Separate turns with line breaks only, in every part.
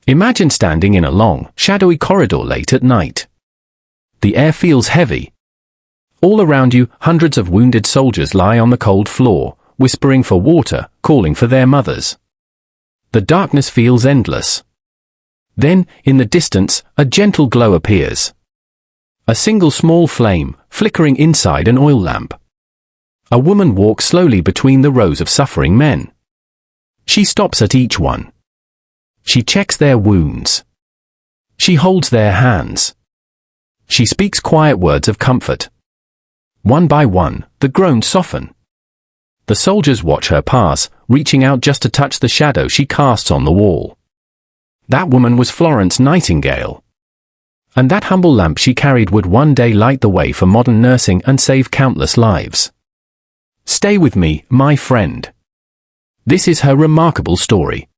Imagine standing in a long, shadowy corridor late at night. The air feels heavy. All around you, hundreds of wounded soldiers lie on the cold floor, whispering for water, calling for their mothers. The darkness feels endless. Then, in the distance, a gentle glow appears. A single small flame, flickering inside an oil lamp. A woman walks slowly between the rows of suffering men. She stops at each one. She checks their wounds. She holds their hands. She speaks quiet words of comfort. One by one, the groans soften. The soldiers watch her pass, reaching out just to touch the shadow she casts on the wall. That woman was Florence Nightingale. And that humble lamp she carried would one day light the way for modern nursing and save countless lives. Stay with me, my friend. This is her remarkable story.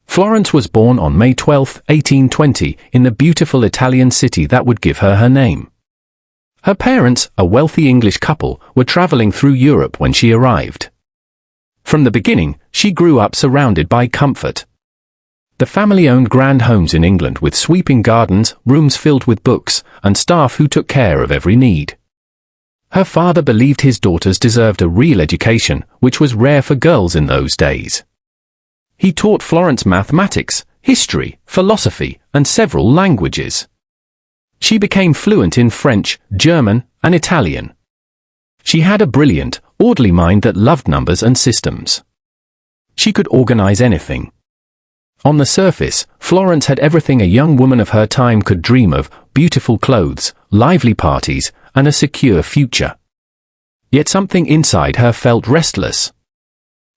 Florence was born on May 12, 1820, in the beautiful Italian city that would give her her name. Her parents, a wealthy English couple, were traveling through Europe when she arrived. From the beginning, she grew up surrounded by comfort. The family owned grand homes in England with sweeping gardens, rooms filled with books, and staff who took care of every need. Her father believed his daughters deserved a real education, which was rare for girls in those days. He taught Florence mathematics, history, philosophy, and several languages. She became fluent in French, German, and Italian. She had a brilliant, orderly mind that loved numbers and systems. She could organize anything. On the surface, Florence had everything a young woman of her time could dream of: beautiful clothes, lively parties, and a secure future. Yet something inside her felt restless.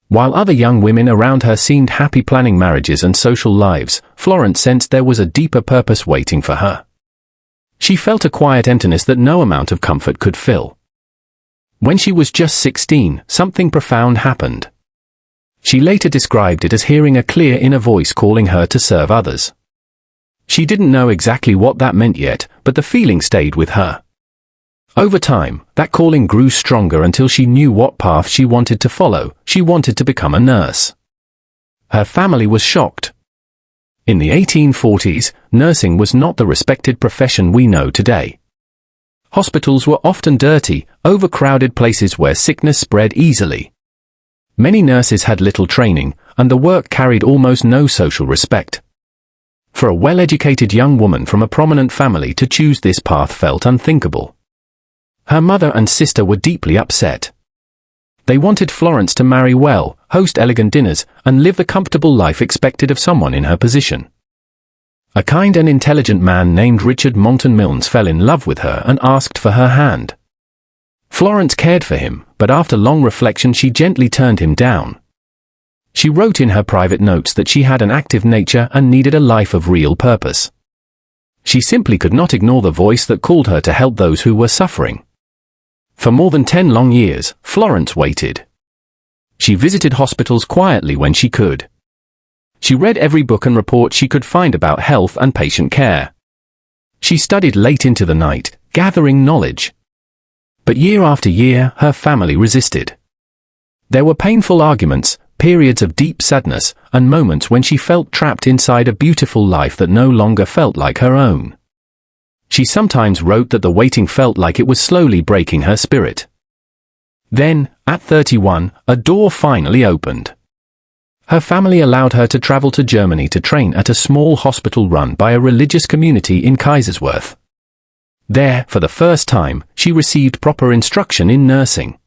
While other young women around her seemed happy planning marriages and social lives, Florence sensed there was a deeper purpose waiting for her. She felt a quiet emptiness that no amount of comfort could fill. When she was just 16, something profound happened. She later described it as hearing a clear inner voice calling her to serve others. She didn't know exactly what that meant yet, but the feeling stayed with her. Over time, that calling grew stronger until she knew what path she wanted to follow. She wanted to become a nurse. Her family was shocked. In the 1840s, nursing was not the respected profession we know today. Hospitals were often dirty, overcrowded places where sickness spread easily. Many nurses had little training, and the work carried almost no social respect. For a well-educated young woman from a prominent family to choose this path felt unthinkable. Her mother and sister were deeply upset. They wanted Florence to marry well, host elegant dinners, and live the comfortable life expected of someone in her position. A kind and intelligent man named Richard Monckton Milnes fell in love with her and asked for her hand. Florence cared for him, but after long reflection she gently turned him down. She wrote in her private notes that she had an active nature and needed a life of real purpose. She simply could not ignore the voice that called her to help those who were suffering. For more than 10 long years, Florence waited. She visited hospitals quietly when she could. She read every book and report she could find about health and patient care. She studied late into the night, gathering knowledge. But year after year, her family resisted. There were painful arguments, periods of deep sadness, and moments when she felt trapped inside a beautiful life that no longer felt like her own. She sometimes wrote that the waiting felt like it was slowly breaking her spirit. Then, at 31, a door finally opened. Her family allowed her to travel to Germany to train at a small hospital run by a religious community in Kaiserswerth. There, for the first time, she received proper instruction in nursing.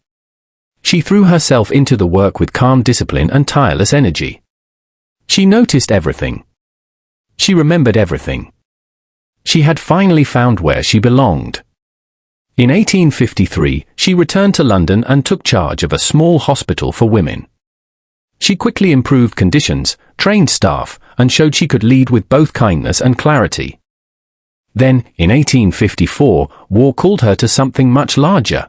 She threw herself into the work with calm discipline and tireless energy. She noticed everything. She remembered everything. She had finally found where she belonged. In 1853, she returned to London and took charge of a small hospital for women. She quickly improved conditions, trained staff, and showed she could lead with both kindness and clarity. Then, in 1854, war called her to something much larger.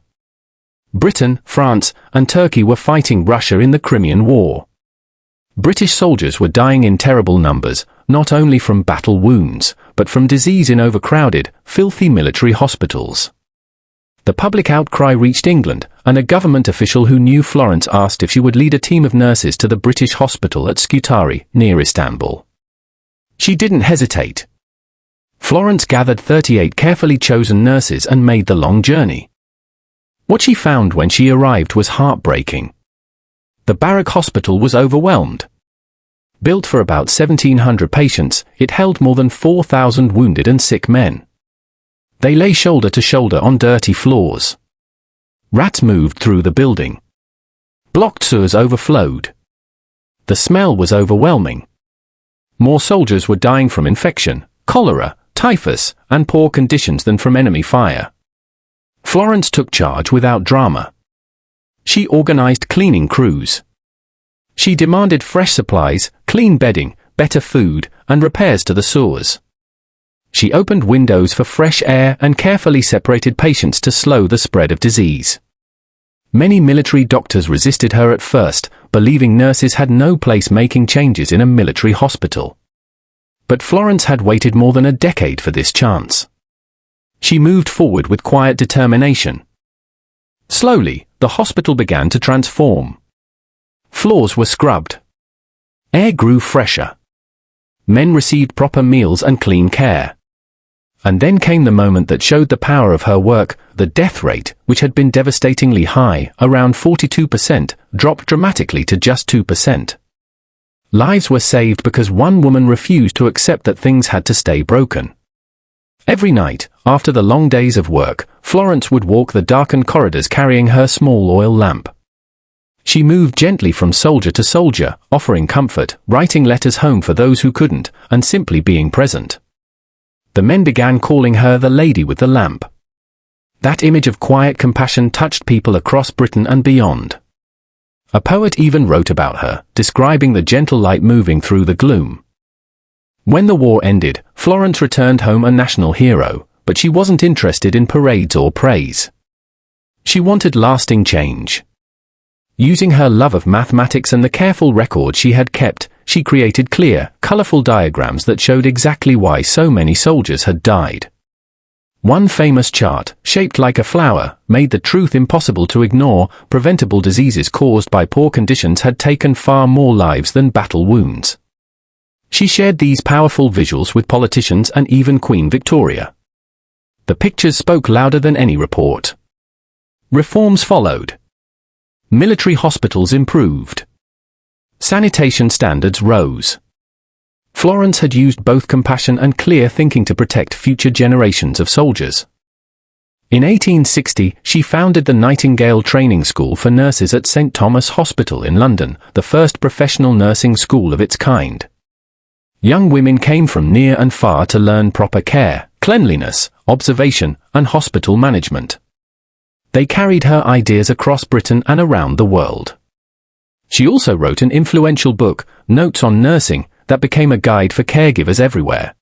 Britain, France, and Turkey were fighting Russia in the Crimean War. British soldiers were dying in terrible numbers, not only from battle wounds, but from disease in overcrowded, filthy military hospitals. The public outcry reached England, and a government official who knew Florence asked if she would lead a team of nurses to the British hospital at Scutari, near Istanbul. She didn't hesitate. Florence gathered 38 carefully chosen nurses and made the long journey. What she found when she arrived was heartbreaking. The barrack hospital was overwhelmed. Built for about 1,700 patients, it held more than 4,000 wounded and sick men. They lay shoulder to shoulder on dirty floors. Rats moved through the building. Blocked sewers overflowed. The smell was overwhelming. More soldiers were dying from infection, cholera, typhus, and poor conditions than from enemy fire. Florence took charge without drama. She organized cleaning crews. She demanded fresh supplies, clean bedding, better food, and repairs to the sewers. She opened windows for fresh air and carefully separated patients to slow the spread of disease. Many military doctors resisted her at first, believing nurses had no place making changes in a military hospital. But Florence had waited more than a decade for this chance. She moved forward with quiet determination. Slowly, the hospital began to transform. Floors were scrubbed. Air grew fresher. Men received proper meals and clean care. And then came the moment that showed the power of her work. The death rate, which had been devastatingly high, around 42%, dropped dramatically to just 2%. Lives were saved because one woman refused to accept that things had to stay broken. Every night, after the long days of work, Florence would walk the darkened corridors carrying her small oil lamp. She moved gently from soldier to soldier, offering comfort, writing letters home for those who couldn't, and simply being present. The men began calling her the lady with the lamp. That image of quiet compassion touched people across Britain and beyond. A poet even wrote about her, describing the gentle light moving through the gloom. When the war ended, Florence returned home a national hero, but she wasn't interested in parades or praise. She wanted lasting change. Using her love of mathematics and the careful record she had kept, she created clear, colorful diagrams that showed exactly why so many soldiers had died. One famous chart, shaped like a flower, made the truth impossible to ignore. Preventable diseases caused by poor conditions had taken far more lives than battle wounds. She shared these powerful visuals with politicians and even Queen Victoria. The pictures spoke louder than any report. Reforms followed. Military hospitals improved. Sanitation standards rose. Florence had used both compassion and clear thinking to protect future generations of soldiers. In 1860, she founded the Nightingale Training School for Nurses at St. Thomas Hospital in London, the first professional nursing school of its kind. Young women came from near and far to learn proper care, cleanliness, observation, and hospital management. They carried her ideas across Britain and around the world. She also wrote an influential book, Notes on Nursing, that became a guide for caregivers everywhere.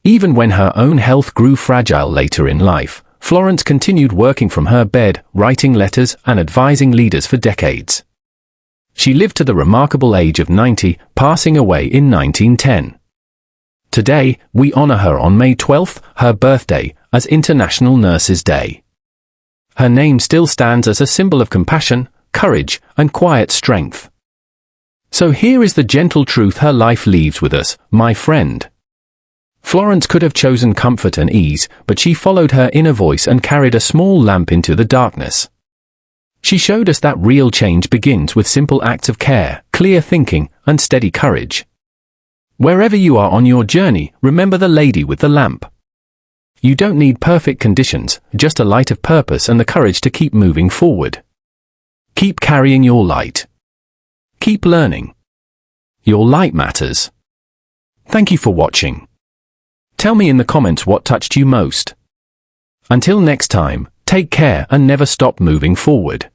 Even when her own health grew fragile later in life, Florence continued working from her bed, writing letters and advising leaders for decades. She lived to the remarkable age of 90, passing away in 1910. Today, we honor her on May 12, her birthday, as International Nurses Day. Her name still stands as a symbol of compassion, courage, and quiet strength. So here is the gentle truth her life leaves with us, my friend. Florence could have chosen comfort and ease, but she followed her inner voice and carried a small lamp into the darkness. She showed us that real change begins with simple acts of care, clear thinking, and steady courage. Wherever you are on your journey, remember the lady with the lamp. You don't need perfect conditions, just a light of purpose and the courage to keep moving forward. Keep carrying your light. Keep learning. Your light matters. Thank you for watching. Tell me in the comments what touched you most. Until next time, take care and never stop moving forward.